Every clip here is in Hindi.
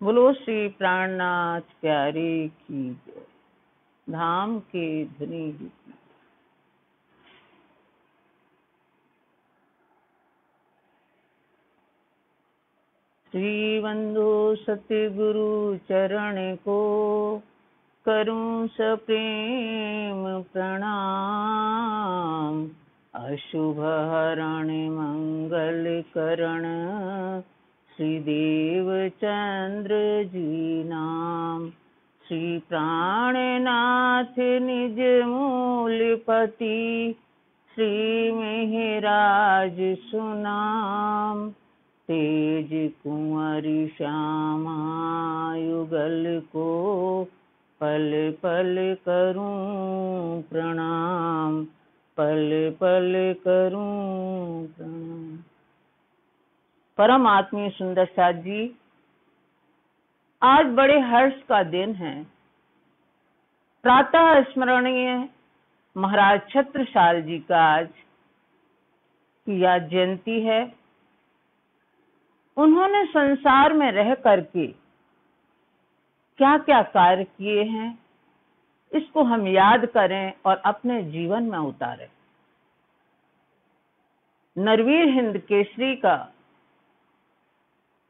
बोलो श्री प्राणनाथ प्यारे की जय, धाम के धनी की। श्री बंधु सतगुरु चरण को करूं सप्रेम प्रणाम। अशुभ हरण मंगल करण श्री देव चंद्र जी नाम। श्री प्राणनाथ निज मूलपति श्री मेहराज सुनाम। तेज कुंवरी श्यामा युगल को पल पल करूं प्रणाम, पल पल करूं प्रणाम। परम आत्मीय सुंदर साथ जी, आज बड़े हर्ष का दिन है। प्रातः स्मरणीय महाराज छत्रसाल जी का आज की आज जयंती है। उन्होंने संसार में रह करके क्या क्या कार्य किए हैं, इसको हम याद करें और अपने जीवन में उतारें। नरवीर हिंद केसरी का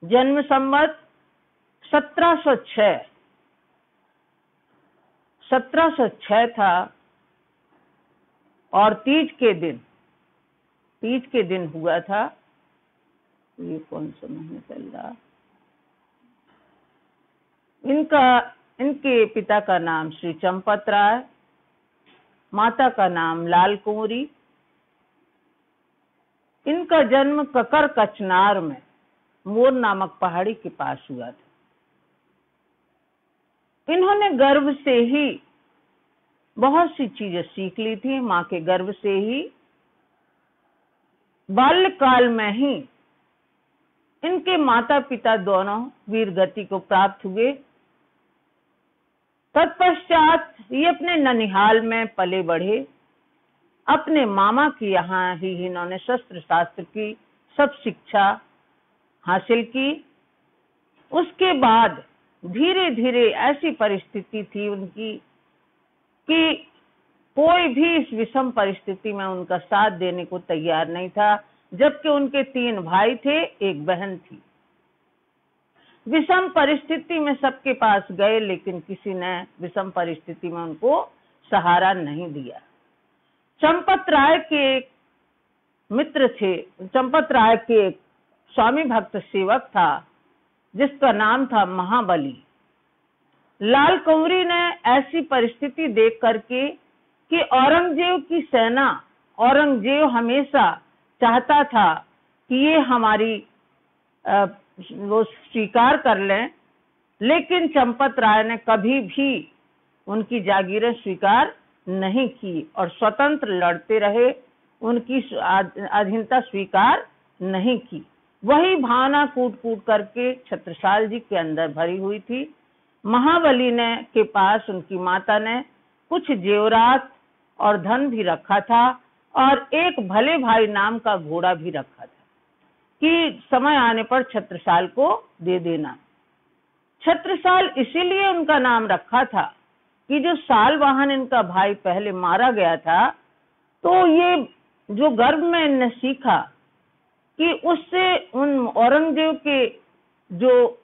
जन्म संवत 1706 था और तीज के दिन हुआ था। ये कौन सा महीना चल रहा? इनके पिता का नाम श्री चंपत राय, माता का नाम लाल कुंवरी। इनका जन्म ककर कचनार में मोर नामक पहाड़ी के पास हुआ था। इन्होंने गर्भ से ही बहुत सी चीजें सीख ली थी। माँ के गर्भ से ही बाल्यकाल में ही इनके माता पिता दोनों वीर गति को प्राप्त हुए। तत्पश्चात ये अपने ननिहाल में पले बढ़े। अपने मामा के यहाँ ही इन्होंने शस्त्र शास्त्र की सब शिक्षा हासिल की। उसके बाद धीरे धीरे ऐसी परिस्थिति थी उनकी कि कोई भी इस विषम परिस्थिति में उनका साथ देने को तैयार नहीं था, जबकि उनके 3 भाई थे, 1 बहन थी। विषम परिस्थिति में सबके पास गए, लेकिन किसी ने विषम परिस्थिति में उनको सहारा नहीं दिया। चंपत राय के एक मित्र थे, चंपत राय के एक स्वामी भक्त सेवक था जिसका नाम था महाबली। लाल कुंवरी ने ऐसी परिस्थिति देख करके कि औरंगजेब की सेना, औरंगजेब हमेशा चाहता था कि ये हमारी वो स्वीकार कर लें, लेकिन चंपत राय ने कभी भी उनकी जागीरें स्वीकार नहीं की और स्वतंत्र लड़ते रहे, उनकी अधीनता स्वीकार नहीं की। वही भावना कूट कूट करके छत्रसाल जी के अंदर भरी हुई थी। महाबली ने के पास उनकी माता ने कुछ जेवरात और धन भी रखा था और एक भले भाई नाम का घोड़ा भी रखा था कि समय आने पर छत्रसाल को दे देना। छत्रसाल इसीलिए उनका नाम रखा था कि जो सालवाहन इनका भाई पहले मारा गया था, तो ये जो गर्भ में इनने सीखा कि उससे उन औरंगजेब के जो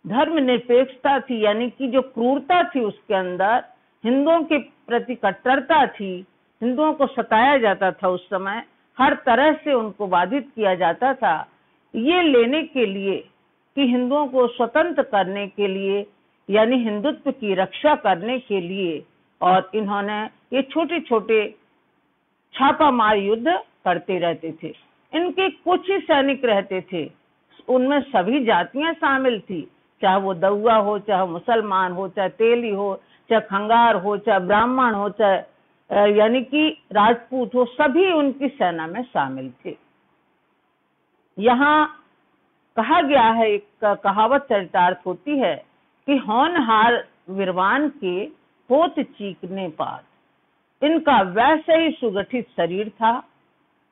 धर्मनिरपेक्षता थी, यानी कि जो क्रूरता थी उसके अंदर, हिंदुओं के प्रति कट्टरता थी, हिंदुओं को सताया जाता था, उस समय हर तरह से उनको बाधित किया जाता था। ये लेने के लिए कि हिंदुओं को स्वतंत्र करने के लिए, यानी हिंदुत्व की रक्षा करने के लिए, और इन्होंने ये छोटे छोटे छापामार युद्ध करते रहते थे। इनके कुछ ही सैनिक रहते थे, उनमें सभी जातियां शामिल थी, चाहे वो दउआ हो, चाहे मुसलमान हो, चाहे तेली हो, चाहे खंगार हो, चाहे ब्राह्मण हो, चाहे यानी कि राजपूत हो, सभी उनकी सेना में शामिल थे। यहाँ कहा गया है, एक कहावत चरितार्थ होती है कि होनहार विरवान के होत चीकने पात। इनका वैसे ही सुगठित शरीर था।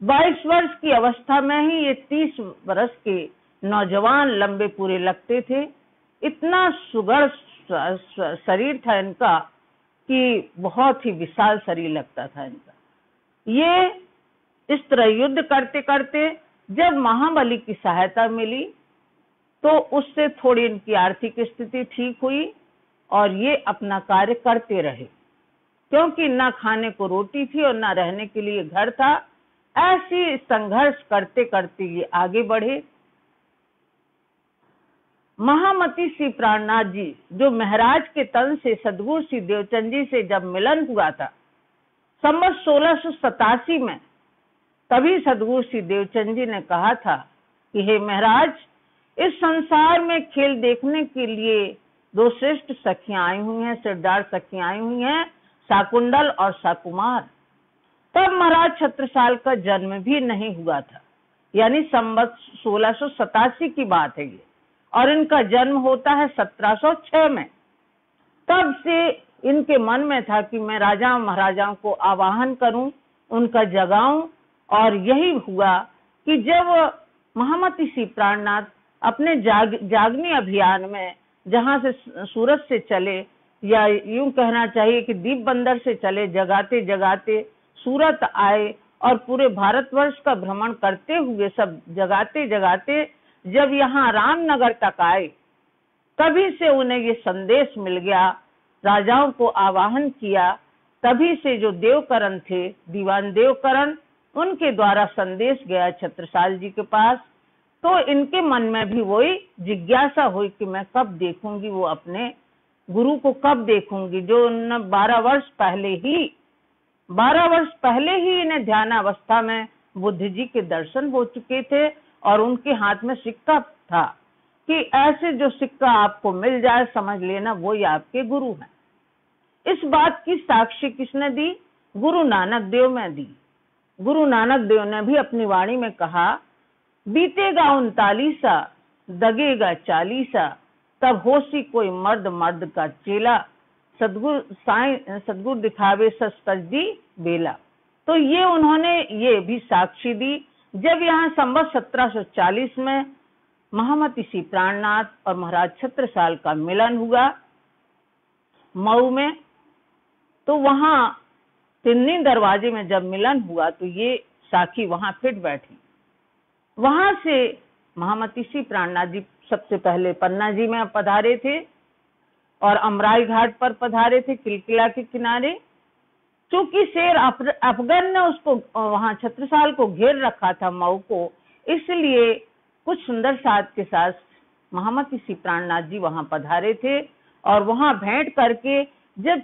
22 वर्ष की अवस्था में ही ये 30 वर्ष के नौजवान लंबे पूरे लगते थे। इतना सुघड़ शरीर था इनका कि बहुत ही विशाल शरीर लगता था इनका। ये इस तरह युद्ध करते करते जब महाबली की सहायता मिली तो उससे थोड़ी इनकी आर्थिक स्थिति ठीक हुई और ये अपना कार्य करते रहे, क्योंकि ना खाने को रोटी थी और ना रहने के लिए घर था। ऐसी संघर्ष करते करते ये आगे बढ़े। महामती श्री प्राणनाथ जी जो महाराज के तन से सदगुरु श्री देवचंद जी से जब मिलन हुआ था संवत 1687 में, तभी सदगुरु श्री देवचंद जी ने कहा था कि हे महाराज, इस संसार में खेल देखने के लिए दो श्रेष्ठ सखियां आई हुई हैं, सिरदार सखियां आई हुई हैं, शाकुंडल और शाकुमार। तब महाराज छत्रसाल का जन्म भी नहीं हुआ था, यानी संवत 1687 की बात है ये, और इनका जन्म होता है 1706 में। तब से इनके मन में था कि मैं राजा महाराजाओं को आवाहन करूं, उनका जगाऊं, और यही हुआ कि जब महामती श्री प्राणनाथ अपने जागनी अभियान में जहां से सूरत से चले, या यूं कहना चाहिए कि दीप बंदर से चले, जगाते जगाते सूरत आए और पूरे भारतवर्ष का भ्रमण करते हुए सब जगाते जगाते जब यहाँ रामनगर तक आए, तभी से उन्हें ये संदेश मिल गया, राजाओं को आवाहन किया। तभी से जो देवकरण थे, दीवान देवकरण, उनके द्वारा संदेश गया छत्रसाल जी के पास। तो इनके मन में भी वही जिज्ञासा हुई कि मैं कब देखूंगी वो अपने गुरु को, कब देखूंगी, जो 12 वर्ष पहले ही इन्हें ध्यानावस्था में बुद्ध जी के दर्शन हो चुके थे, और उनके हाथ में सिक्का था कि ऐसे जो सिक्का आपको मिल जाए समझ लेना वही आपके गुरु हैं। इस बात की साक्षी किसने दी? गुरु नानक देव ने दी। गुरु नानक देव ने भी अपनी वाणी में कहा, बीतेगा 39 दगेगा 40, तब होशी कोई मर्द का चेला, सदगुरु दिखावे सस्ती बेला। तो ये उन्होंने ये भी साक्षी दी। जब यहाँ संवत 1740 में महामती श्री प्राणनाथ और महाराज छत्रसाल का मिलन हुआ मऊ में, तो वहां तिन्नी दरवाजे में जब मिलन हुआ तो ये साखी वहां फिट बैठी। वहां से महामती श्री प्राणनाथ जी सबसे पहले पन्ना जी में पधारे थे और अमराई घाट पर पधारे थे, किलकिला के किनारे। चूंकि शेर अफगन ने उसको वहां छत्रसाल को घेर रखा था मऊ को, इसलिए कुछ सुंदर साज के साथ महामती श्री प्राणनाथ जी वहां पधारे थे। और वहां भेंट करके जब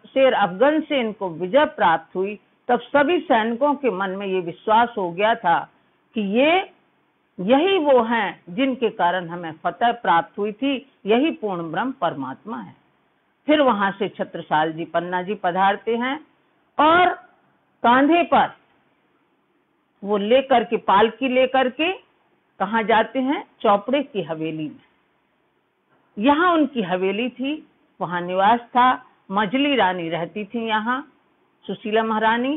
शेर अफगन से इनको विजय प्राप्त हुई, तब सभी सैनिकों के मन में ये विश्वास हो गया था कि यही वो हैं जिनके कारण हमें फतह प्राप्त हुई थी, यही पूर्ण ब्रह्म परमात्मा है। फिर वहां से छत्रसाल जी पन्ना जी पधारते हैं और कांधे पर वो लेकर के, पालकी लेकर के कहाँ जाते हैं? चौपड़े की हवेली में। यहाँ उनकी हवेली थी, वहां निवास था। मझली रानी रहती थी यहाँ, सुशीला महारानी।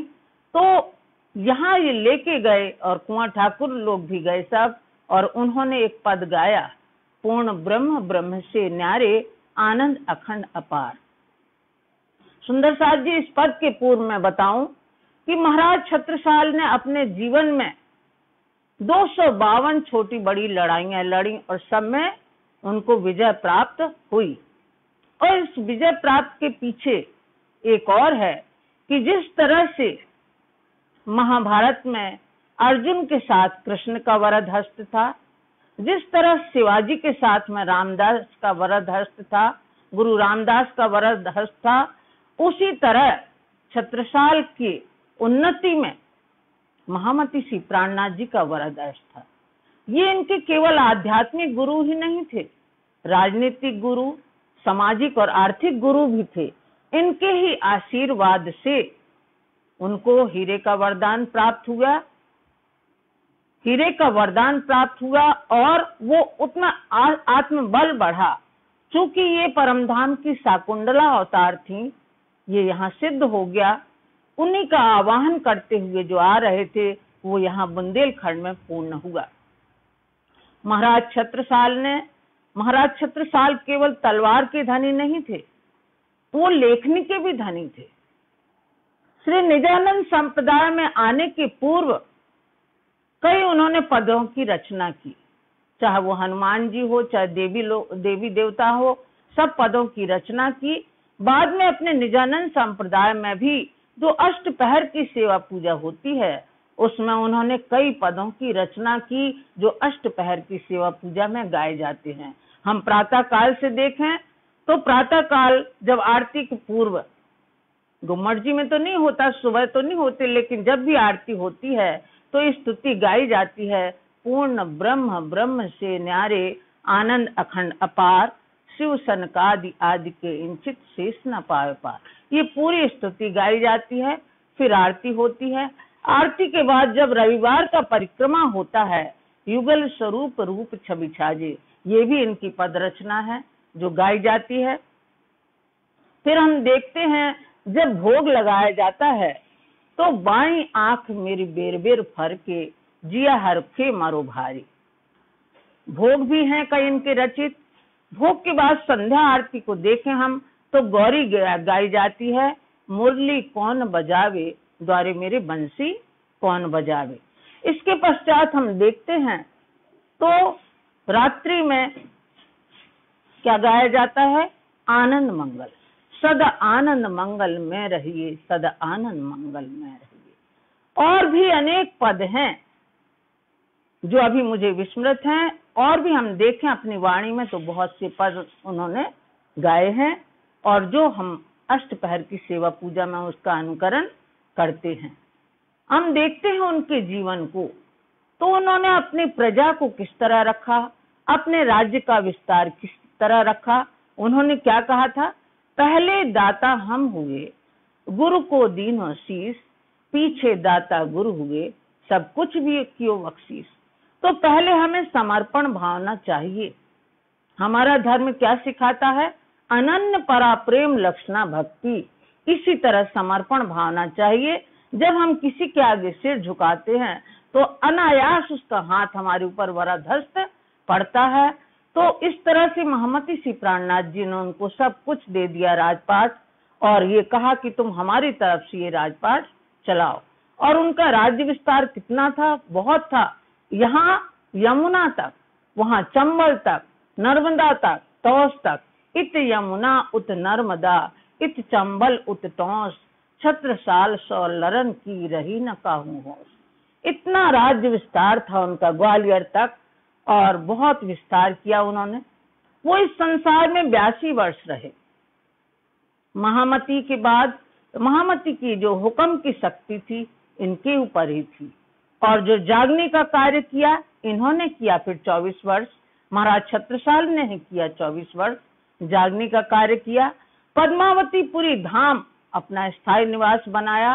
तो यहाँ ये लेके गए और कुंवर ठाकुर लोग भी गए सब, और उन्होंने एक पद गाया, पूर्ण ब्रह्म ब्रह्म से न्यारे, आनंद अखंड अपार। सुंदर साथ जी, इस पद के पूर्व में बताऊं कि महाराज छत्रसाल ने अपने जीवन में 252 छोटी बड़ी लड़ाइयां लड़ी और सब में उनको विजय प्राप्त हुई। और इस विजय प्राप्त के पीछे एक और है कि जिस तरह से महाभारत में अर्जुन के साथ कृष्ण का वरद हस्त था, जिस तरह शिवाजी के साथ में रामदास का वरद हस्त था, गुरु रामदास का वरद हस्त था, उसी तरह छत्रसाल की उन्नति में महामती श्री प्राणनाथ जी का वरद हस्त था। ये इनके केवल आध्यात्मिक गुरु ही नहीं थे, राजनीतिक गुरु, सामाजिक और आर्थिक गुरु भी थे। इनके ही आशीर्वाद से उनको हीरे का वरदान प्राप्त हुआ, हीरे का वरदान प्राप्त हुआ, और वो उतना आत्मबल बढ़ा। चूंकि ये परमधाम की शाकुंडला अवतार थी, ये यहाँ सिद्ध हो गया। उन्हीं का आवाहन करते हुए जो आ रहे थे वो यहाँ बुंदेलखंड में पूर्ण हुआ। महाराज छत्रसाल ने महाराज छत्रसाल केवल तलवार के धनी नहीं थे, वो लेखनी के भी धनी थे। श्री निजानंद संप्रदाय में आने के पूर्व कई उन्होंने पदों की रचना की, चाहे वो हनुमान जी हो, चाहे देवी देवता हो, सब पदों की रचना की। बाद में अपने निजानंद संप्रदाय में भी जो अष्टपहर की सेवा पूजा होती है, उसमें उन्होंने कई पदों की रचना की जो अष्टपहर की सेवा पूजा में गाए जाते हैं। हम प्रातः काल से देखें तो प्रातः काल जब आरती के पूर्व, गुम्मट जी में तो नहीं होता, सुबह तो नहीं होती, लेकिन जब भी आरती होती है तो स्तुति गाई जाती है, पूर्ण ब्रह्म ब्रह्म से न्यारे, आनंद अखंड अपार, शिव सनकादि आदि के इंचित शेष न पाए पार। ये पूरी स्तुति गाई जाती है, फिर आरती होती है। आरती के बाद जब रविवार का परिक्रमा होता है, युगल स्वरूप रूप छवि छाजे, ये भी इनकी पद रचना है जो गाई जाती है। फिर हम देखते हैं जब भोग लगाया जाता है तो बाई आंख मेरी बेर बेर फर के, जिया हरखे मारो भारी। भोग भी हैं कई इनके रचित। भोग के बाद संध्या आरती को देखें हम तो गौरी गाई जाती है, मुरली कौन बजावे, द्वारे मेरे बंसी कौन बजावे। इसके पश्चात हम देखते हैं तो रात्रि में क्या गाया जाता है, आनंद मंगल, सदा आनंद मंगल में रहिए, सदा आनंद मंगल में रहिए। और भी अनेक पद हैं जो अभी मुझे विस्मृत हैं, और भी हम देखें अपनी वाणी में तो बहुत से पद उन्होंने गाए हैं, और जो हम अष्टपहर की सेवा पूजा में उसका अनुकरण करते हैं। हम देखते हैं उनके जीवन को, तो उन्होंने अपनी प्रजा को किस तरह रखा, अपने राज्य का विस्तार किस तरह रखा। उन्होंने क्या कहा था, पहले दाता हम हुए, गुरु को दीनो शीस, पीछे दाता गुरु हुए, सब कुछ भी कियो बख्शीश। तो पहले हमें समर्पण भावना चाहिए। हमारा धर्म क्या सिखाता है, अनन्य परा प्रेम लक्षणा भक्ति। इसी तरह समर्पण भावना चाहिए। जब हम किसी के आगे सिर झुकाते हैं तो अनायास उसका हाथ हमारे ऊपर वरदहस्त पड़ता है। तो इस तरह से महामती श्री प्राणनाथ जी ने उनको सब कुछ दे दिया राजपाट, और ये कहा कि तुम हमारी तरफ से ये राजपाट चलाओ। और उनका राज्य विस्तार कितना था, बहुत था। यहाँ यमुना तक, वहाँ चंबल तक, नर्मदा तक, तौस तक, इत यमुना उत नर्मदा, इत चंबल उत तौस, छत्रसाल सौ लरन की रही न काहू होश। इतना राज्य विस्तार था उनका, ग्वालियर तक, और बहुत विस्तार किया उन्होंने। वो इस संसार में 82 वर्ष रहे। महामती के बाद महामती की जो हुक्म की शक्ति थी इनके ऊपर ही थी, और जो जागने का कार्य किया इन्होंने किया फिर 24 वर्ष। महाराज छत्रसाल ने ही किया 24 वर्ष जागने का कार्य किया। पद्मावतीपुरी धाम अपना स्थायी निवास बनाया,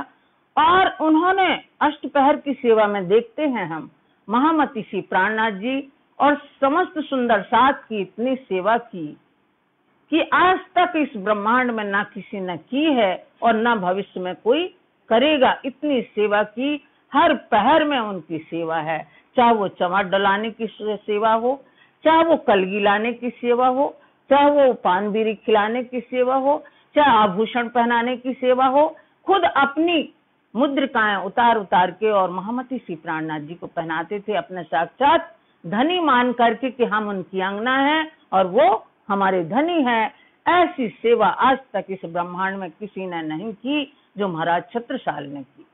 और उन्होंने अष्टपहर की सेवा में देखते हैं हम महामती श्री प्राणनाथ जी और समस्त सुंदर सात की इतनी सेवा की कि आज तक इस ब्रह्मांड में ना किसी ने की है और ना भविष्य में कोई करेगा। इतनी सेवा की, हर पहर में उनकी सेवा है, चाहे वो चमर डलाने की सेवा हो, चाहे वो कलगी लाने की सेवा हो, चाहे वो पान बीड़ी खिलाने की सेवा हो, चाहे आभूषण पहनाने की सेवा हो। खुद अपनी मुद्रिकाएं उतार उतार के और महामती श्री प्राणनाथ जी को पहनाते थे, अपने साक्षात धनी मान करके कि हम उनकी अंगना हैं और वो हमारे धनी हैं। ऐसी सेवा आज तक इस ब्रह्मांड में किसी ने नहीं की जो महाराज छत्रसाल ने की।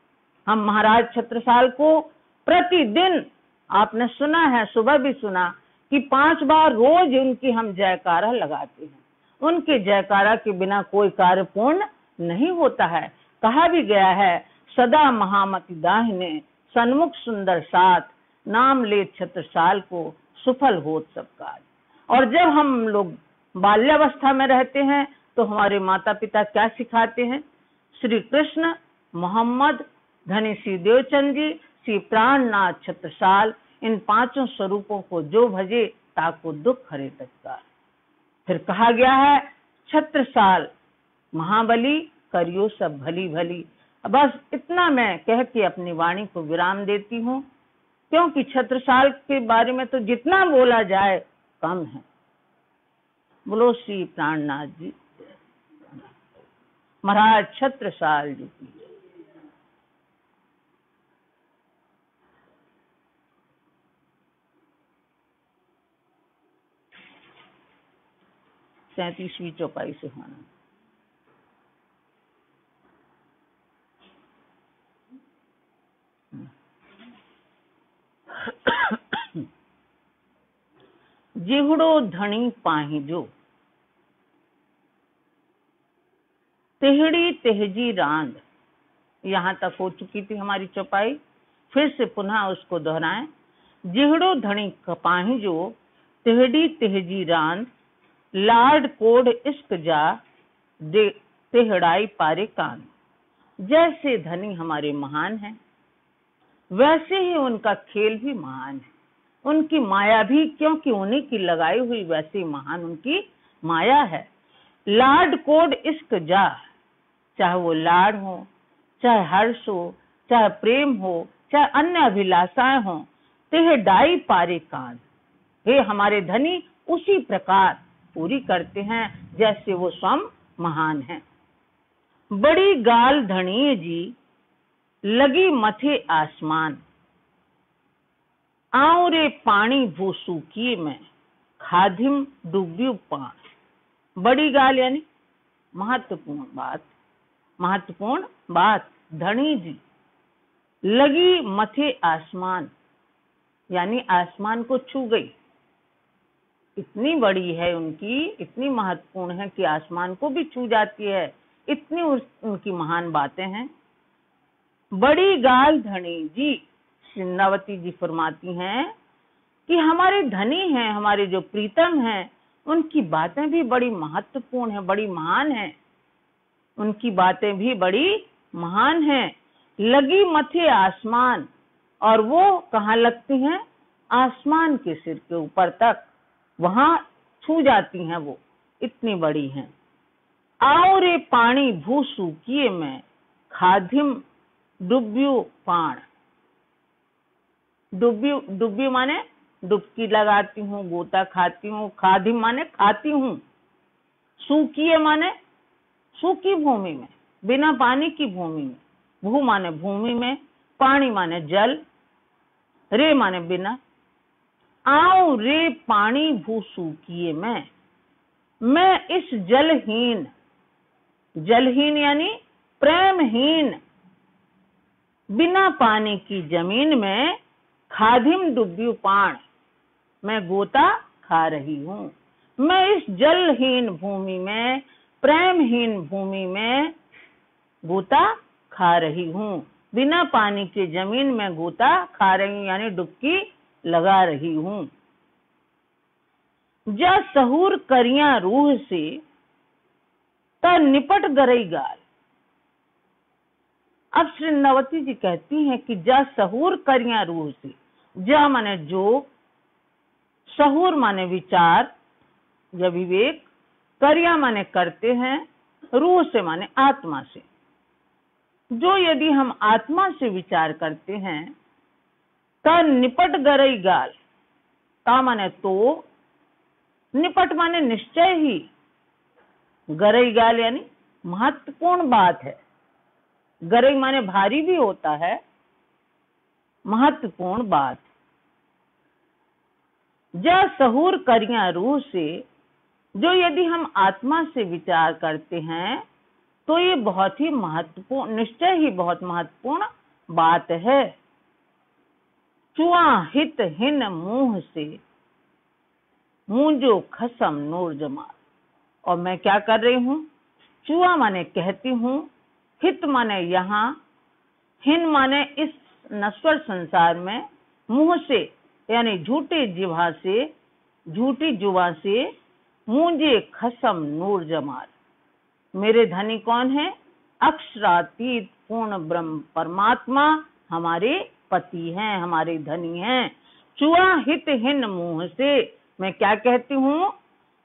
हम महाराज छत्रसाल को प्रतिदिन, आपने सुना है, सुबह भी सुना कि 5 बार रोज उनकी हम जयकारा लगाते हैं। उनके जयकारा के बिना कोई कार्य पूर्ण नहीं होता है। कहा भी गया है, सदा महामती दाहिने, सन्मुख सुंदर साथ, नाम ले छत्रसाल को, सुफल होत सब काज। और जब हम लोग बाल्यावस्था में रहते हैं तो हमारे माता पिता क्या सिखाते हैं, श्री कृष्ण, मोहम्मद, धनी श्री देवचंद जी, श्री प्राणनाथ छत्रसाल, इन 5 स्वरूपों को जो भजे ताको दुख हरे तत्काल। फिर कहा गया है, छत्रसाल महाबली, करियो सब भली भली। बस इतना मैं कह के अपनी वाणी को विराम देती हूँ, क्योंकि छत्रसाल के बारे में तो जितना बोला जाए कम है। बोलो श्री प्राणनाथ जी महाराज छत्रसाल जी की। 37वीं चौपाई से होना। जिहड़ो धनी पाहिजो तिहड़ी तिहजी रांद। यहाँ तक हो चुकी थी हमारी चौपाई, फिर से पुनः उसको दोहराएं। जिहड़ो धनी पाहिजो तिहड़ी तिहजी रांद, लाड कोड इश्क जा दे तिहड़ाई पारे कान। जैसे धनी हमारे महान हैं, वैसे ही उनका खेल भी महान है, उनकी माया भी, क्योंकि उन्हीं की लगाई हुई वैसी महान उनकी माया है। लाड कोड इश्क जा, चाहे वो लाड हो, चाहे हर्ष हो, चाहे प्रेम हो, चाहे अन्य अभिलाषाएं हो, तिहड़ाई पारे कान। हे हमारे धनी उसी प्रकार पूरी करते हैं जैसे वो स्वयं महान हैं। बड़ी गाल धनी जी लगी मथे आसमान, आऊं रे पानी भूसूकी में खाधिम डूब्यू पान। बड़ी गाल यानी महत्वपूर्ण बात, महत्वपूर्ण बात। धनी जी लगी मथे आसमान यानी आसमान को छू गई, इतनी बड़ी है उनकी, इतनी महत्वपूर्ण है कि आसमान को भी छू जाती है, इतनी उनकी महान बातें हैं। बड़ी गाल धनी जी, सिंदावती जी फरमाती हैं कि हमारे धनी हैं, हमारे जो प्रीतम हैं, उनकी बातें भी बड़ी महत्वपूर्ण है, बड़ी महान है, उनकी बातें भी बड़ी महान हैं। लगी मथे आसमान, और वो कहाँ लगती हैं? आसमान के सिर के ऊपर तक, वहां छू जाती हैं, वो इतनी बड़ी हैं। आओ रे पानी भूसू किए में खाधिम डुब्यू पाण। डुब्यू माने डुबकी लगाती हूँ, गोता खाती हूँ। खाधिम माने खाती हूँ। सूकिए माने सूखी भूमि में, बिना पानी की भूमि में। भू माने भूमि में, पानी माने जल, रे माने बिना। आओ रे पानी भूसू किए मैं इस जलहीन, जलहीन यानी प्रेमहीन, बिना पानी की जमीन में खाधिम डुब्यू पाण, मैं गोता खा रही हूँ। मैं इस जलहीन भूमि में, प्रेमहीन भूमि में गोता खा रही हूँ। बिना पानी के जमीन में गोता खा रही हूँ यानी डुबकी लगा रही हूँ। जा सहूर करिया रूह से ता निपट गरई गाल। अब श्रीनवती जी कहती हैं कि जा सहूर करिया रूह से। जा माने जो, सहूर माने विचार या विवेक, करिया माने करते हैं, रूह से माने आत्मा से। जो यदि हम आत्मा से विचार करते हैं, ता निपट गरई गाल। ता माने तो, निपट माने निश्चय ही, गरई गाल यानी महत्वपूर्ण बात है। गरई माने भारी भी होता है, महत्वपूर्ण बात। जा सहूर करिया रूह से, जो यदि हम आत्मा से विचार करते हैं तो ये बहुत ही महत्वपूर्ण, निश्चय ही बहुत महत्वपूर्ण बात है। चुआ हित हिन मुंह से मुंजो खसम नूर जमाल। और मैं क्या कर रही हूँ? चुआ माने कहती हूँ, हित माने यहाँ, हिन माने इस नश्वर संसार में, मुंह से यानी झूठी जिह्वा से, झूठी जुबान से, मुझे खसम नूर जमाल। मेरे धनी कौन है? अक्षरातीत पूर्ण ब्रह्म परमात्मा हमारे पति हैं, हमारे धनी हैं। चुआ हित हिन मुंह से, मैं क्या कहती हूँ?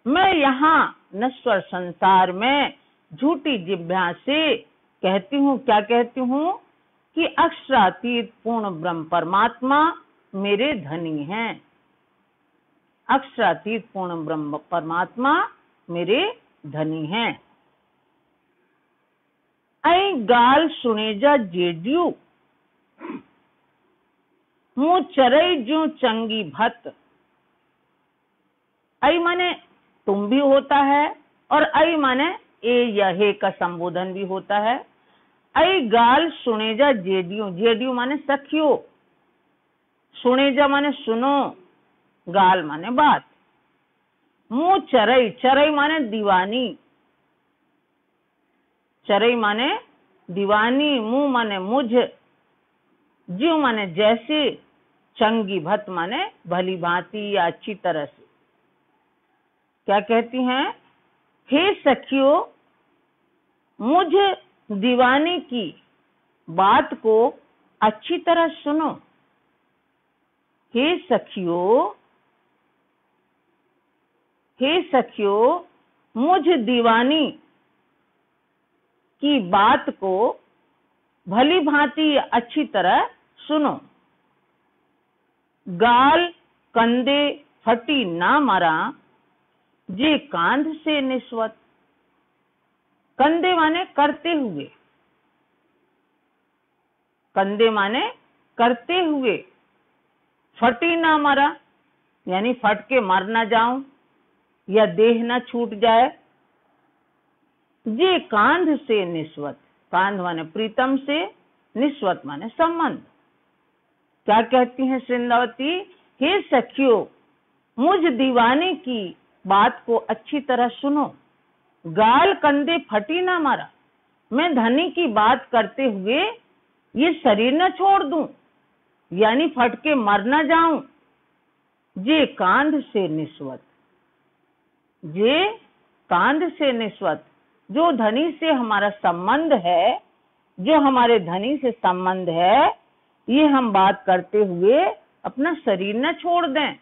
मैं यहाँ नश्वर संसार में झूठी जिह्वा से कहती हूँ, क्या कहती हूँ? कि अक्षरातीत पूर्ण ब्रह्म परमात्मा मेरे धनी हैं। अक्षरातीत पूर्ण ब्रह्म परमात्मा मेरे धनी हैं। ऐ गाल सुनेजा जेडियो, मुँह चरई जो चंगी भत। ऐ माने तुम भी होता है और ऐ माने ए या हे का संबोधन भी होता है। ऐ गाल सुनेजा जेडियो, जेडियो माने सखियो, सुनेजा माने सुनो, गाल माने बात। मुँह चरई, चरई माने दीवानी, चरई माने दीवानी, मुँह माने मुझ, ज्यों माने जैसे, चंगी भत माने भली भांति या अच्छी तरह से। क्या कहती हैं? हे सखियों, मुझ दीवानी की बात को अच्छी तरह सुनो। हे सखियों, हे सखियों, मुझ दीवानी की बात को भली भांति अच्छी तरह सुनो। गाल कंधे फटी ना मरा, जे कांध से निस्वत। कंधे माने करते हुए, कंधे माने करते हुए, फटी ना मरा यानी फट के मर ना जाऊं या देह ना छूट जाए। जे कांध से निस्वत, कांध माने प्रीतम से, निस्वत माने संबंध। क्या कहती हैं सिंधावती? हे सखियों, मुझ दीवाने की बात को अच्छी तरह सुनो। गाल कंधे फटी ना मारा, मैं धनी की बात करते हुए ये शरीर न छोड़ दूं यानी फट के मर ना जाऊं। जे कांध से निस्वत, जे कांध से निस्वत, जो धनी से हमारा संबंध है, जो हमारे धनी से संबंध है, ये हम बात करते हुए अपना शरीर न छोड़ दें।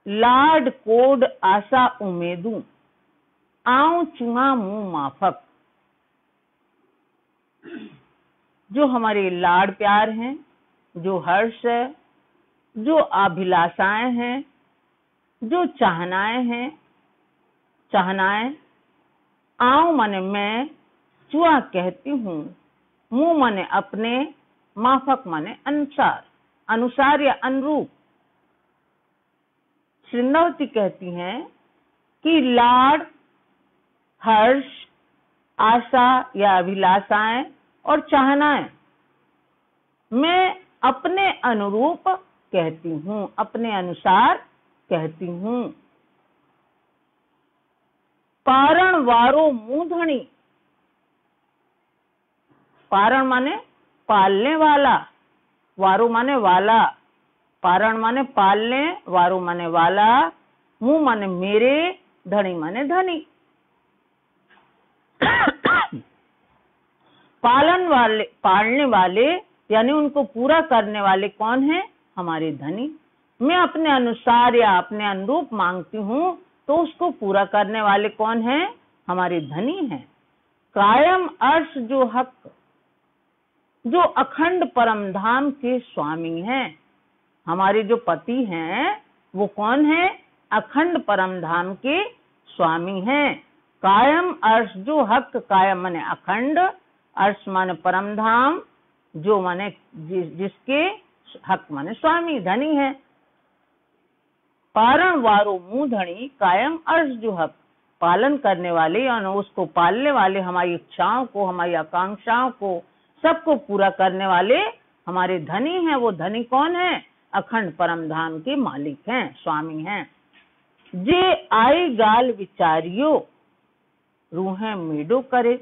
लाड कोड आशा उम्मीदू, आऊं चुहा मुंह माफक। जो हमारे लाड प्यार हैं, जो हर्ष है, जो अभिलाषाएं हैं, जो चाहनाएं हैं, चाहनाएं। आऊं माने मैं, चुहा कहती हूँ, मुंह माने अपने, माफक माने अनुसार, अनुसार या अनुरूप। सिंधावती कहती हैं कि लाड, हर्ष, आशा या अभिलाषाएं और चाहनाएं मैं अपने अनुरूप कहती हूँ, अपने अनुसार कहती हूँ। पारण वारो मूंधणी, पारण माने पालने वाला, वारो माने वाला, पारण माने पालने, वारो माने वाला, मुंह माने मेरे, धनी माने धनी। पालन वाले, पालने वाले यानी उनको पूरा करने वाले कौन है? हमारे धनी। मैं अपने अनुसार या अपने अनुरूप मांगती हूँ तो उसको पूरा करने वाले कौन है? हमारे धनी हैं। कायम अर्श जो हक, जो अखंड परम धाम के स्वामी हैं। हमारे जो पति हैं वो कौन है? अखंड परम धाम के स्वामी हैं। कायम अर्श जो हक, कायम माने अखंड, अर्श माने परम धाम, जो माने जिसके, हक माने स्वामी, धनी है। पारण वारो मुंह धनी, कायम अर्श जो हक, पालन करने वाले या उसको पालने वाले, हमारी इच्छाओं को, हमारी आकांक्षाओं को, सबको पूरा करने वाले हमारे धनी हैं। वो धनी कौन है? अखंड परम धाम के मालिक हैं, स्वामी हैं। जे आई गाल विचारियो, रूहें मेडो करे।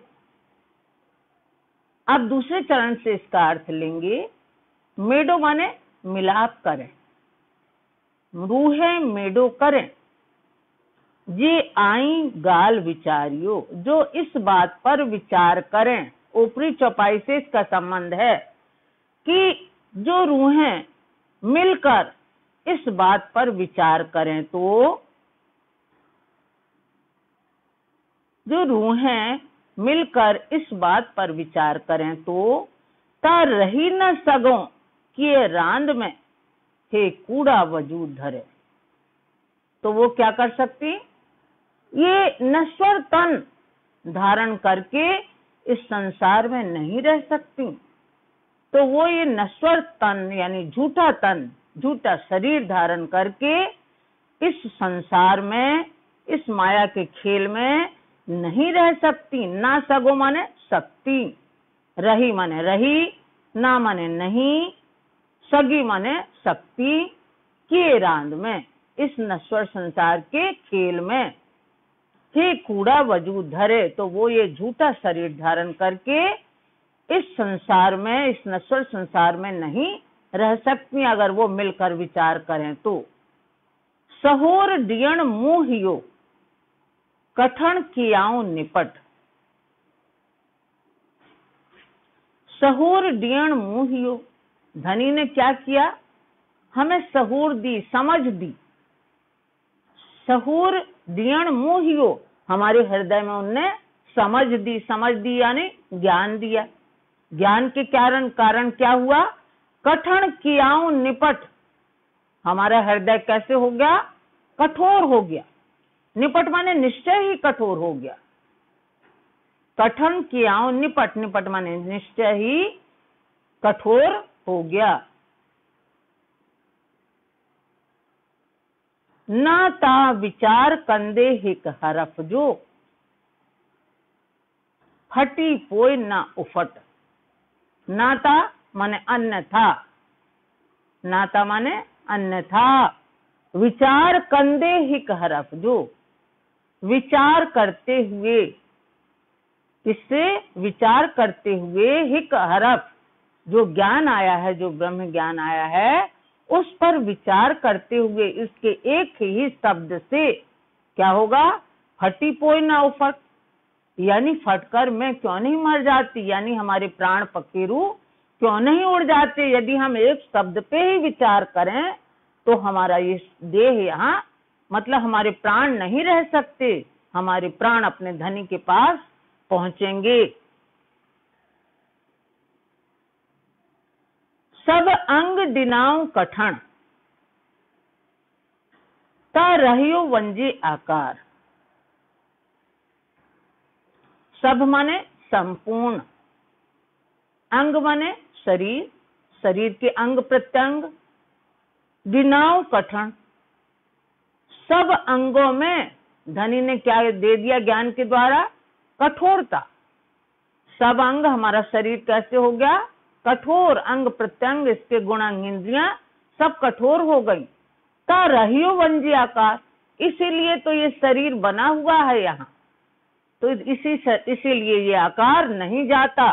अब दूसरे चरण से इसका अर्थ लेंगे। मेडो माने मिलाप करें, रूहें मेडो करें। जे आई गाल विचारियो, जो इस बात पर विचार करें। ऊपरी चौपाई से इसका संबंध है कि जो रूहें मिलकर इस बात पर विचार करें, तो जो रूहें मिलकर इस बात पर विचार करें तो ता रही न सगों किए रांद में, हे कूड़ा वजूद धरे। तो वो क्या कर सकती, ये नश्वर तन धारण करके इस संसार में नहीं रह सकती। तो वो ये नश्वर तन यानी झूठा तन, झूठा शरीर धारण करके इस संसार में, इस माया के खेल में नहीं रह सकती। ना सगो माने सकती, रही माने रही, ना माने नहीं, सगी माने शक्ति, के रांद में, इस नश्वर संसार के खेल में। हे कूड़ा वजूद धरे, तो वो ये झूठा शरीर धारण करके इस संसार में, इस नश्वर संसार में नहीं रह सकती अगर वो मिलकर विचार करें तो। सहोर डियण मोहियो कठण कियाओ निपट। सहूर डियण मोहियो, धनी ने क्या किया, हमें सहूर दी, समझ दी। सहूर डियण मोहियो, हमारे हृदय में उनने समझ दी। समझ दी यानी ज्ञान दिया। ज्ञान के कारण क्या हुआ, कठण कियाओ निपट, हमारा हृदय कैसे हो गया, कठोर हो गया। निपट माने निश्चय ही कठोर हो गया। कठन कियाओ निपट, निपट माने निश्चय ही कठोर हो गया। ना ता विचार कंदे हिक हरफ जो, फटी पोय ना उफट। नाता माने अन्यथा, नाता माने अन्यथा, विचार कंदे हिक हरफ जो, विचार करते हुए, इससे विचार करते हुए, हिक हरफ जो ज्ञान आया है, जो ब्रह्म ज्ञान आया है, उस पर विचार करते हुए इसके एक ही शब्द से क्या होगा, फटी पोय ना उफट, यानी फटकर मैं क्यों नहीं मर जाती, यानी हमारे प्राण पखेरु क्यों नहीं उड़ जाते। यदि हम एक शब्द पे ही विचार करें तो हमारा ये देह यहाँ, मतलब हमारे प्राण नहीं रह सकते, हमारे प्राण अपने धनी के पास पहुंचेंगे। सब अंग दिनाओ कठण ता रहियो वंजे आकार। सब माने संपूर्ण, अंग माने शरीर, शरीर के अंग प्रत्यंग, दिनाओ कठण, सब अंगों में धनी ने क्या दे दिया ज्ञान के द्वारा, कठोरता। सब अंग, हमारा शरीर कैसे हो गया, कठोर, अंग प्रत्यंग, इसके गुणांग इंद्रियां सब कठोर हो गई। ता रहियो वंजी आकार, इसीलिए तो ये शरीर बना हुआ है यहाँ, तो इसीलिए ये आकार नहीं जाता।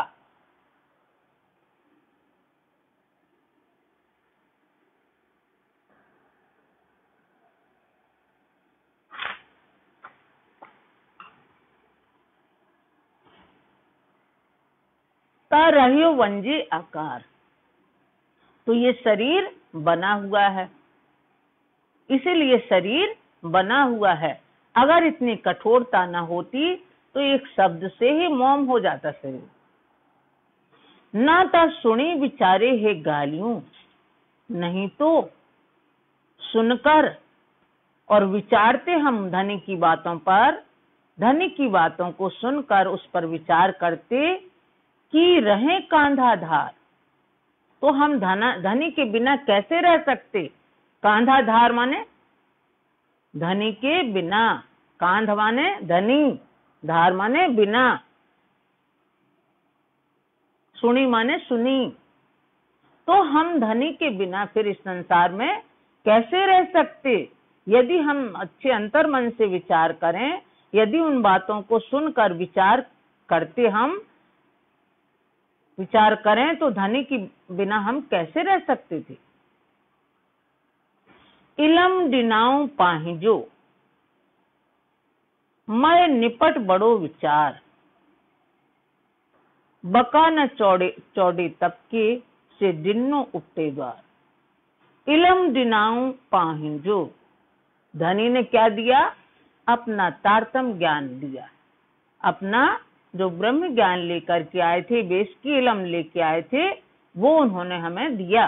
ता रहियो वंजे आकार, तो ये शरीर बना हुआ है, इसीलिए शरीर बना हुआ है। अगर इतनी कठोरता न होती तो एक शब्द से ही मौन हो जाता शरीर। ना ता सुनी विचारे है गालियों, नहीं तो सुनकर और विचारते हम धनी की बातों पर, धनी की बातों को सुनकर उस पर विचार करते कि रहे कांधा धार, तो हम धनी के बिना कैसे रह सकते। कांधा धार माने धनी के बिना, कांध माने धनी, धार माने बिना, सुनी माने सुनी, तो हम धनी के बिना फिर इस संसार में कैसे रह सकते। यदि हम अच्छे अंतर मन से विचार करें, यदि उन बातों को सुनकर विचार करते, हम विचार करें तो धनी के बिना हम कैसे रह सकते थे। इलम डिनाओ पाहिजो, मैं निपट बड़ो विचार, बका न चौड़े तबके से डिन्नो उपटे द्वार। इलम डिनाओ पाहिजो, धनी ने क्या दिया, अपना तारतम ज्ञान दिया, अपना जो ब्रह्म ज्ञान लेकर के आए थे, वेश की इलम लेके आए थे, वो उन्होंने हमें दिया।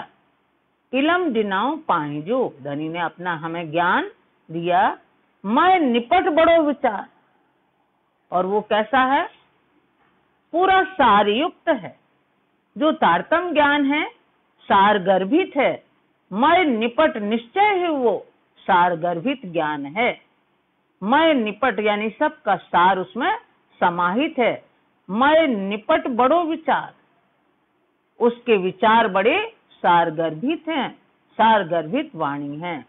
इलम दिनाओ पाहिजो, धनी ने अपना हमें ज्ञान दिया। मैं निपट बड़ो विचार, और वो कैसा है? पूरा सारयुक्त है। जो तारतम ज्ञान है सार गर्भित है। मैं निपट निश्चय है, वो सार गर्भित ज्ञान है। मैं निपट यानी सबका सार उसमें समाहित है। मैं निपट बड़ो विचार, उसके विचार बड़े सार गर्भित हैं, सार गर्भित वाणी हैं।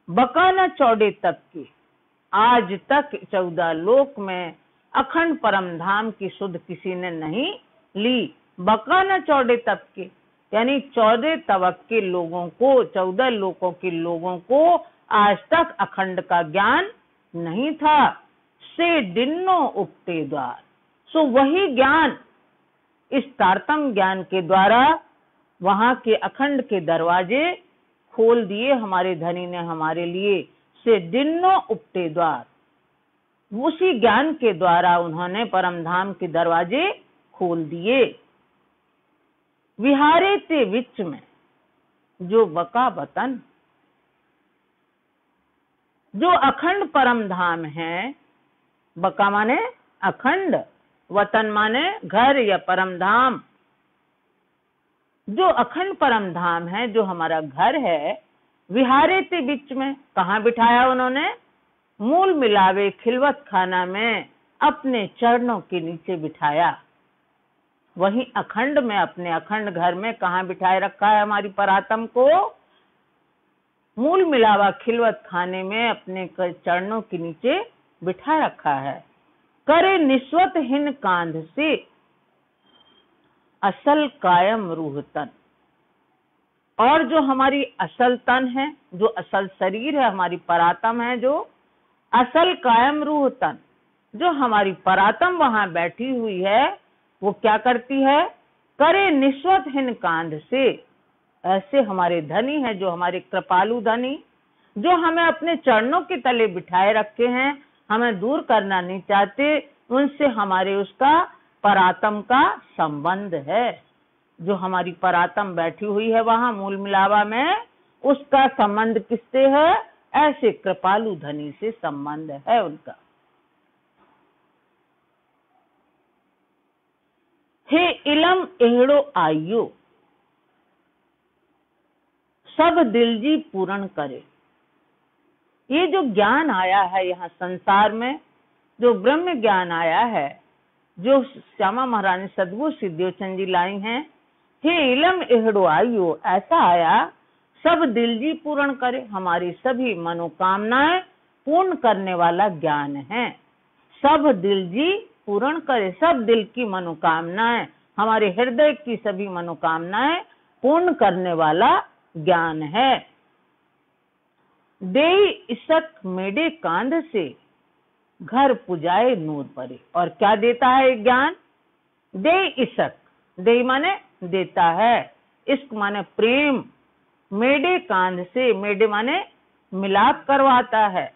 बकाना चौड़े तक की, आज तक 14 लोक में अखंड परम धाम की सुध किसी ने नहीं ली। बकाना चौड़े तक के यानी 14 तबक के लोगों को, 14 लोकों के लोगों को आज तक अखंड का ज्ञान नहीं था। से दिनो उपटे द्वार, सो वही ज्ञान इस तारतम ज्ञान के द्वारा वहां के अखंड के दरवाजे खोल दिए हमारे धनी ने हमारे लिए। से दिनो उपटे द्वार, उसी ज्ञान के द्वारा उन्होंने परम धाम के दरवाजे खोल दिए। विहारे ते विच में जो बका वतन, जो अखंड परम धाम है, बका माने अखंड, वतन माने घर या परम धाम। जो अखंड परम धाम है, जो हमारा घर है, विहारे ते बीच में कहाँ बिठाया उन्होंने? मूल मिलावे खिलवत खाना में अपने चरणों के नीचे बिठाया। वही अखंड में, अपने अखंड घर में कहाँ बिठाए रखा है हमारी परात्म को? मूल मिलावा खिलवत खाने में अपने चरणों के नीचे बिठा रखा है। करे निस्वत हिन कांध से असल कायम रूह तन, और जो हमारी असल तन है, जो असल शरीर है, हमारी परात्म है, जो असल कायम रूह तन, जो हमारी परात्म वहां बैठी हुई है, वो क्या करती है? करे निस्वत हिन कांध से, ऐसे हमारे धनी है, जो हमारे कृपालु धनी, जो हमें अपने चरणों के तले बिठाए रखे हैं, हमें दूर करना नहीं चाहते, उनसे हमारे उसका परात्म का संबंध है। जो हमारी परात्म बैठी हुई है वहां मूल मिलावा में, उसका संबंध किससे है? ऐसे कृपालु धनी से संबंध है उनका। हे इलम एहड़ो आइयो, सब दिल जी पूर्ण करे। ये जो ज्ञान आया है यहाँ संसार में, जो ब्रह्म ज्ञान आया है, जो श्यामा महारानी सद्गुरु सिद्धोचन जी लाई हैं, हे इलम एहड़ो आइयो, ऐसा आया सब दिल जी पूर्ण करे, हमारी सभी मनोकामनाएं पूर्ण करने वाला ज्ञान है। सब दिल जी पूर्ण करे, सब दिल की मनोकामनाएं, हमारे हृदय की सभी मनोकामनाएं पूर्ण करने वाला ज्ञान है। दे इसक मेडे कांध से घर पुजाए नूर परे, और क्या देता है ज्ञान? दे इसक, दे माने देता है, इश्क माने प्रेम, मेडे कांध से, मेडे माने मिलाप करवाता है।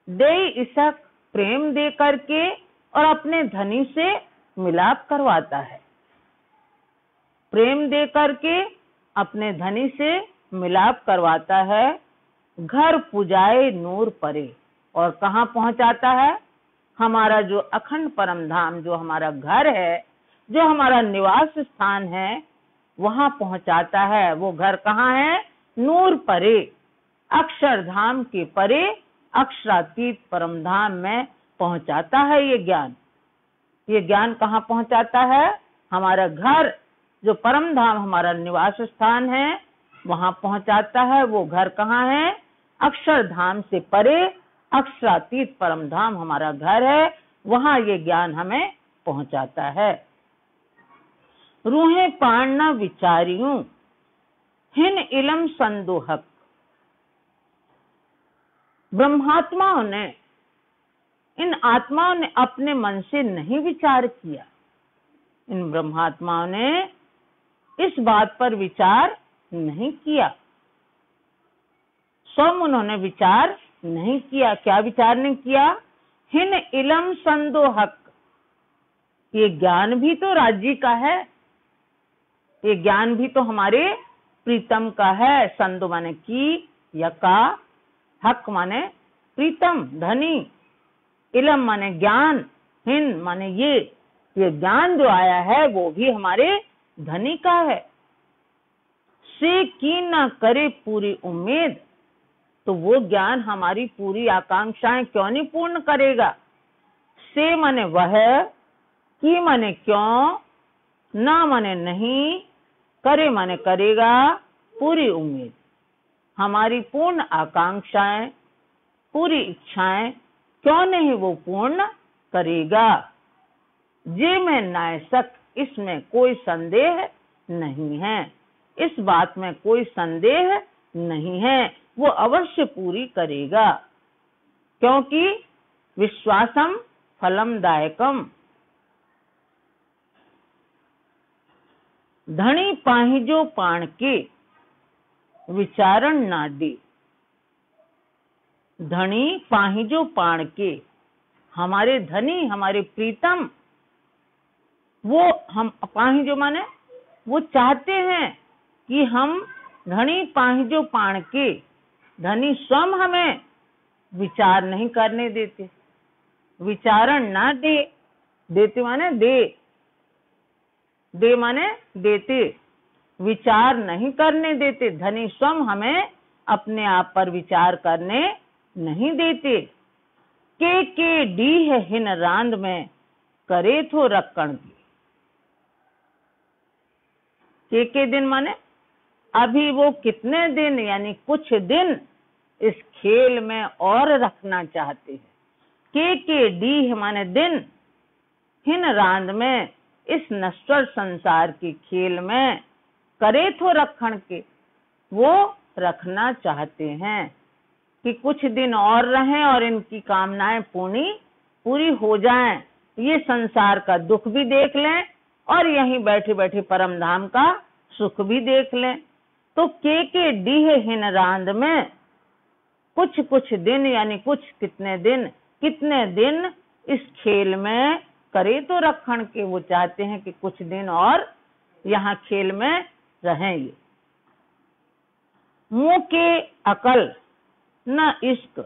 दे इसक प्रेम दे करके और अपने धनी से मिलाप करवाता है। प्रेम दे करके अपने धनी से मिलाप करवाता है। घर पुजाए नूर परे, और कहाँ पहुंचाता है? हमारा जो अखंड परम धाम, जो हमारा घर है, जो हमारा निवास स्थान है, वहां पहुंचाता है। वो घर कहाँ है? नूर परे, अक्षरधाम के परे, अक्षरातीत परम धाम में पहुंचाता है ये ज्ञान। ये ज्ञान कहाँ पहुंचाता है? हमारा घर, जो परम धाम हमारा निवास स्थान है, वहां पहुंचाता है। वो घर कहाँ है? अक्षरधाम से परे, अक्षरातीत परम धाम हमारा घर है, वहां ये ज्ञान हमें पहुंचाता है। रूहें पाण न विचारियूं हिन इलम संदोहक, ब्रह्मात्माओं ने, इन आत्माओं ने अपने मन से नहीं विचार किया। इन ब्रह्मात्माओं ने इस बात पर विचार नहीं किया। स्वयं उन्होंने विचार नहीं किया। क्या विचार नहीं किया? हिन इलम संदोहक, ये ज्ञान भी तो राज्य का है, ये ज्ञान भी तो हमारे प्रीतम का है, संदो माने की या का, हक माने प्रीतम धनी, इलम माने ज्ञान, हिन माने ये ज्ञान जो आया है वो भी हमारे धनी का है। से की ना करे पूरी उम्मीद, तो वो ज्ञान हमारी पूरी आकांक्षाएं क्यों नहीं पूर्ण करेगा। से माने वह, की माने क्यों, ना माने नहीं, करे माने करेगा, पूरी उम्मीद, हमारी पूर्ण आकांक्षाएं, पूरी इच्छाएं क्यों नहीं वो पूर्ण करेगा। जे में नायसक, इसमें कोई संदेह नहीं है, इस बात में कोई संदेह नहीं है, वो अवश्य पूरी करेगा, क्योंकि विश्वासम फलम दायकम। धनी पाहिजो पाण के, विचारण ना दे। धनी पाहिजो पाण के, हमारे धनी, हमारे प्रीतम, वो हम पाहिजो माने वो चाहते हैं कि हम धनी पाहिजो पाण के, धनी स्वयं हमें विचार नहीं करने देते। विचारण ना दे, देते माने दे माने देते, विचार नहीं करने देते। धनी स्वयं हमें अपने आप पर विचार करने नहीं देते। के डीह हिन रांद में करे थो रखण के दिन माने अभी वो कितने दिन यानी कुछ दिन इस खेल में और रखना चाहते हैं। के डीह माने दिन, हिन रांद में इस नश्वर संसार के खेल में, करे थो रखण के वो रखना चाहते हैं कि कुछ दिन और रहें और इनकी कामनाएं पूरी हो जाएं, ये संसार का दुख भी देख लें और यहीं बैठे बैठे परम धाम का सुख भी देख लें। तो के डीह हिन रांद में कुछ दिन यानी कितने दिन इस खेल में करे तो रखण के, वो चाहते हैं कि कुछ दिन और यहाँ खेल में रहेंगे। मुंह के अकल न इश्क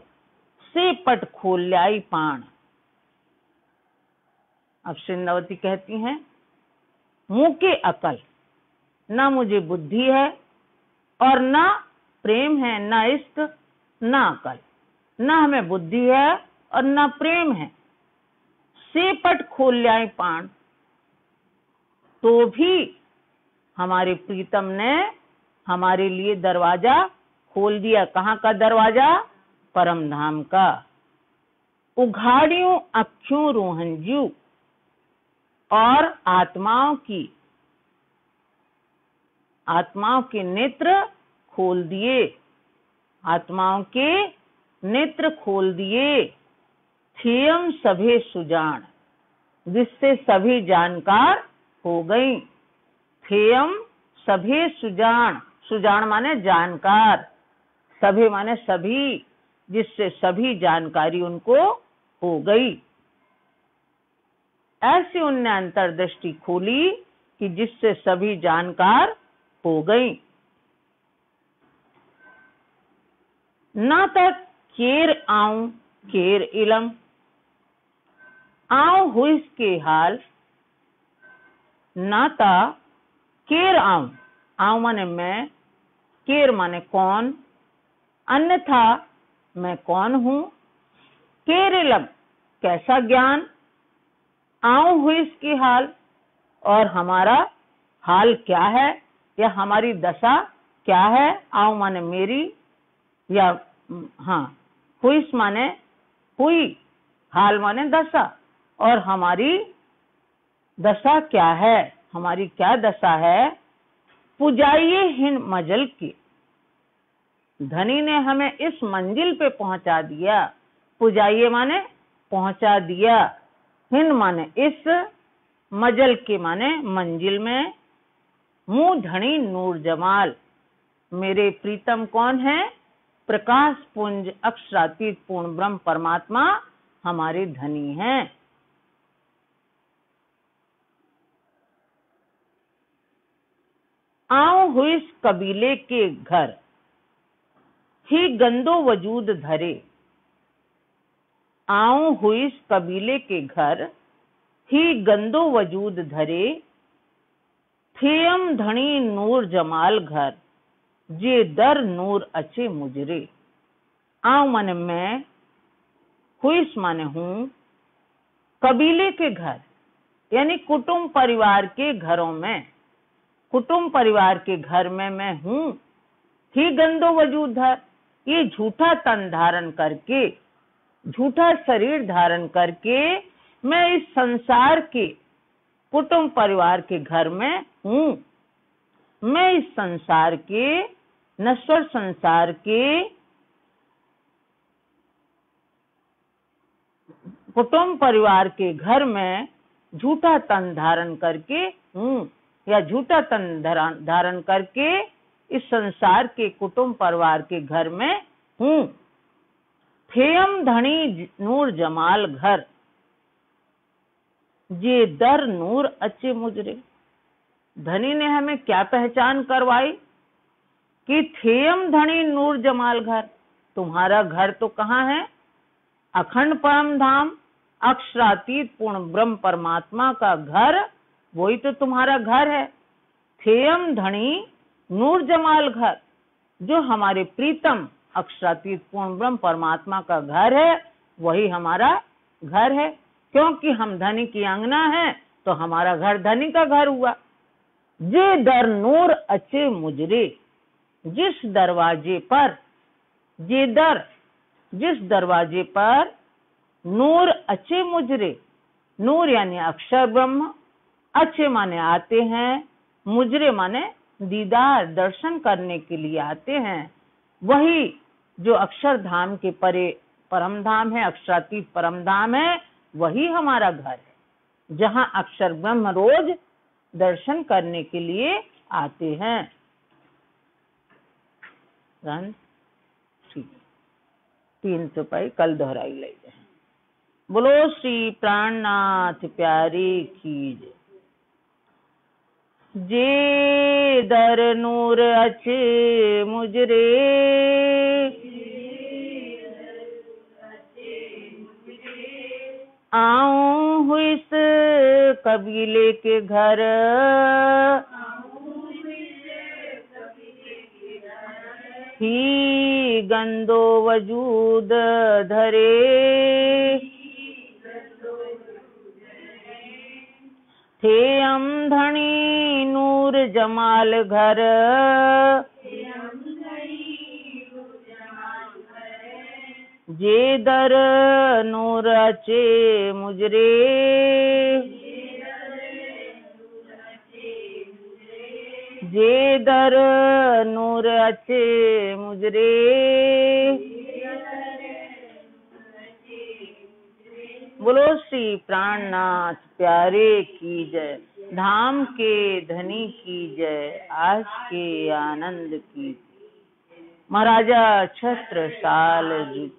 से पट खोल लाई पाण। अब सिंधवती कहती हैं, मुंह के अकल, ना मुझे बुद्धि है और ना प्रेम है, ना इश्क ना अकल, ना हमें बुद्धि है और ना प्रेम है। से पट खोल लाई पाण, तो भी हमारे प्रीतम ने हमारे लिए दरवाजा खोल दिया। कहाँ का दरवाजा? परम धाम का। उघाड़ियों अखियों रोहनजू, और आत्माओं के नेत्र खोल दिए, आत्माओं के नेत्र खोल दिए। थियम सभे सुजान, जिससे सभी जानकार हो गई। थियम सभे सुजान, सुजान माने जानकार, सभे माने सभी, जिससे सभी जानकारी उनको हो गई। ऐसी उनने अंतर्दृष्टि खोली कि जिससे सभी जानकार हो गई। ना तक केर आऊं केर इलम, आऊं हुई के हाल। नाता केर आऊं, आऊं माने मैं, केर माने कौन, अन्यथा मैं कौन हूं। केर इलम कैसा ज्ञान, आऊं हुई इसकी हाल, और हमारा हाल क्या है या हमारी दशा क्या है। आऊं माने मेरी, या हुई माने हुई, हाल माने दशा, और हमारी दशा क्या है, हमारी क्या दशा है। पुजाइए हिन मजल की, धनी ने हमें इस मंजिल पे पहुंचा दिया। पुजाइए माने पहुंचा दिया, हिन माने इस, मजल के माने मंजिल में। मुंह धनी नूर जमाल, मेरे प्रीतम कौन है? प्रकाश पुंज अक्षरातीत पूर्ण ब्रह्म परमात्मा हमारे धनी हैं। आऊं हुई इस कबीले के घर, ही गंदो वजूद धरे। आऊं हुई इस कबीले के घर, ही गंदो वजूद धरे। थेयम धनी नूर जमाल घर, जे दर नूर अचे मुजरे। आऊं माने मैं, हुईस माने हूं, कबीले के घर यानी कुटुंब परिवार के घरों में, कुटुंब परिवार के घर में मैं हूं। ही गंदो वजूद धर, ये झूठा तन धारण करके, झूठा शरीर धारण करके मैं इस संसार के कुटुंब परिवार के घर में हूं। मैं इस संसार के, नश्वर संसार के कुटुंब परिवार के घर में झूठा तन धारण करके हूं, या झूठा तन धारण करके इस संसार के कुटुंब परिवार के घर में हूं। थेयम धनी नूर जमाल घर, जे दर नूर अचे मुजरे। धनी ने हमें क्या पहचान करवाई कि थेयम धनी नूर जमाल घर, तुम्हारा घर तो कहाँ है? अखंड परम धाम, अक्षरातीत पूर्ण ब्रह्म परमात्मा का घर, वही तो तुम्हारा घर है। थेयम धनी नूर जमाल घर, जो हमारे प्रीतम अक्षरातीत पूर्ण ब्रह्म परमात्मा का घर है, वही हमारा घर है। क्योंकि हम धनी की अंगना है तो हमारा घर धनी का घर हुआ। जे दर नूर अचे मुजरे, जिस दरवाजे पर, जे दर, जिस दरवाजे पर नूर अचे मुजरे, नूर यानी अक्षर ब्रह्म, अच्छे माने आते हैं, मुजरे माने दीदार दर्शन करने के लिए आते हैं, वही जो अक्षर धाम के परे परम धाम है, अक्षरातीत परम धाम है, वही हमारा घर है, जहाँ अक्षर ब्रह्म रोज दर्शन करने के लिए आते हैं। ठीक, 305 कल दोहराई ले जाए। बोलो श्री प्राणनाथ प्यारे की जय। जे दर नूर अचे मुजरे, आऊं हुई इस कबीले के घर, ही गंदो वजूद धरे। थेयम धनी नूर जमाल घर, जे दर नूर अचे मुजरे। जे दर नूर अचे मुजरे। बोलो श्री प्राणनाथ प्यारे की जय, धाम के धनी की जय, आज के आनंद की। महाराजा छत्रसाल जी।